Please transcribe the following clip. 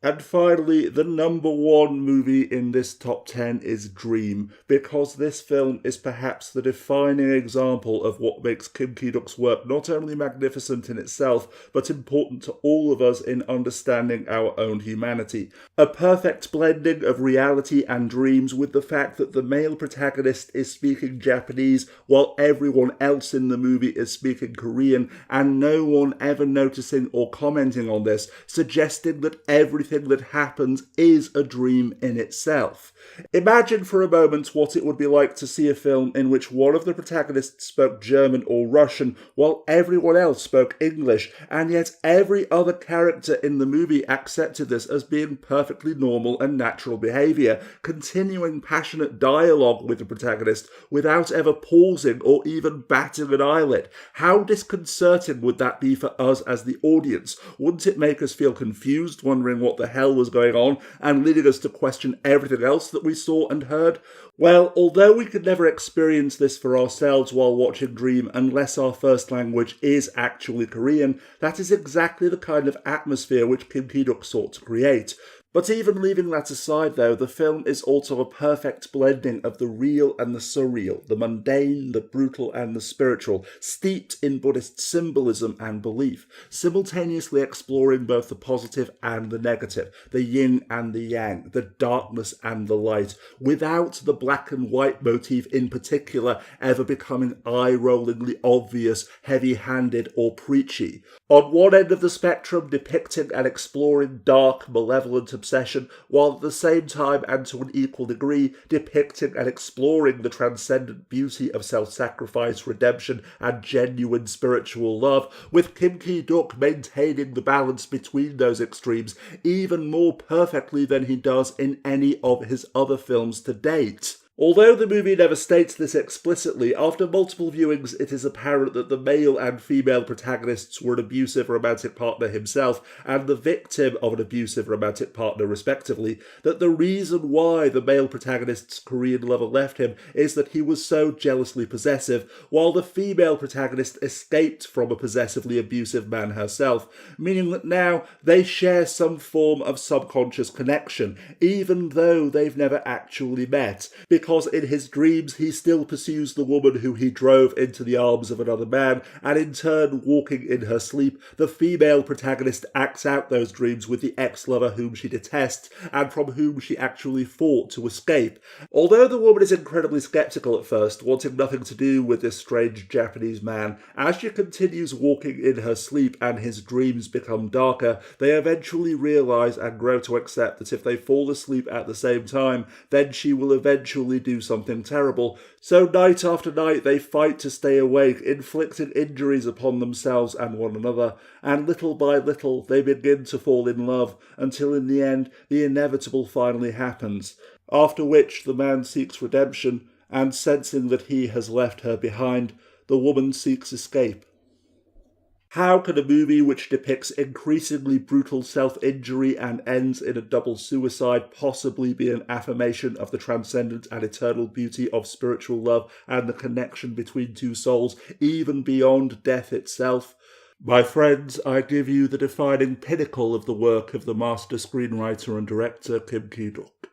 And finally, the number one movie in this top 10 is Dream, because this film is perhaps the defining example of what makes Kim Ki-Duk's work not only magnificent in itself, but important to all of us in understanding our own humanity. A perfect blending of reality and dreams, with the fact that the male protagonist is speaking Japanese while everyone else in the movie is speaking Korean, and no one ever noticing or commenting on this, suggesting that everything that happens is a dream in itself. Imagine for a moment what it would be like to see a film in which one of the protagonists spoke German or Russian while everyone else spoke English, and yet every other character in the movie accepted this as being perfectly normal and natural behaviour, continuing passionate dialogue with the protagonist without ever pausing or even batting an eyelid. How disconcerting would that be for us as the audience? Wouldn't it make us feel confused, wondering what the hell was going on, and leading us to question everything else that we saw and heard? Well, although we could never experience this for ourselves while watching Dream unless our first language is actually Korean, that is exactly the kind of atmosphere which Kim Ki-Duk sought to create. But even leaving that aside though, the film is also a perfect blending of the real and the surreal, the mundane, the brutal and the spiritual, steeped in Buddhist symbolism and belief, simultaneously exploring both the positive and the negative, the yin and the yang, the darkness and the light, without the black and white motif in particular ever becoming eye-rollingly obvious, heavy-handed or preachy. On one end of the spectrum, depicting and exploring dark, malevolent obsession, while at the same time and to an equal degree depicting and exploring the transcendent beauty of self-sacrifice, redemption and genuine spiritual love, with Kim Ki-Duk maintaining the balance between those extremes even more perfectly than he does in any of his other films to date. Although the movie never states this explicitly, after multiple viewings it is apparent that the male and female protagonists were an abusive romantic partner himself and the victim of an abusive romantic partner respectively, that the reason why the male protagonist's Korean lover left him is that he was so jealously possessive, while the female protagonist escaped from a possessively abusive man herself, meaning that now they share some form of subconscious connection, even though they've never actually met, because in his dreams he still pursues the woman who he drove into the arms of another man, and in turn, walking in her sleep, the female protagonist acts out those dreams with the ex-lover whom she detests, and from whom she actually fought to escape. Although the woman is incredibly sceptical at first, wanting nothing to do with this strange Japanese man, as she continues walking in her sleep and his dreams become darker, they eventually realise and grow to accept that if they fall asleep at the same time, then she will eventually do something terrible. So night after night they fight to stay awake, inflicting injuries upon themselves and one another, and little by little they begin to fall in love, until in the end the inevitable finally happens, after which the man seeks redemption, and sensing that he has left her behind, the woman seeks escape. How can a movie which depicts increasingly brutal self-injury and ends in a double suicide possibly be an affirmation of the transcendent and eternal beauty of spiritual love and the connection between two souls, even beyond death itself? My friends, I give you the defining pinnacle of the work of the master screenwriter and director Kim Ki-Duk.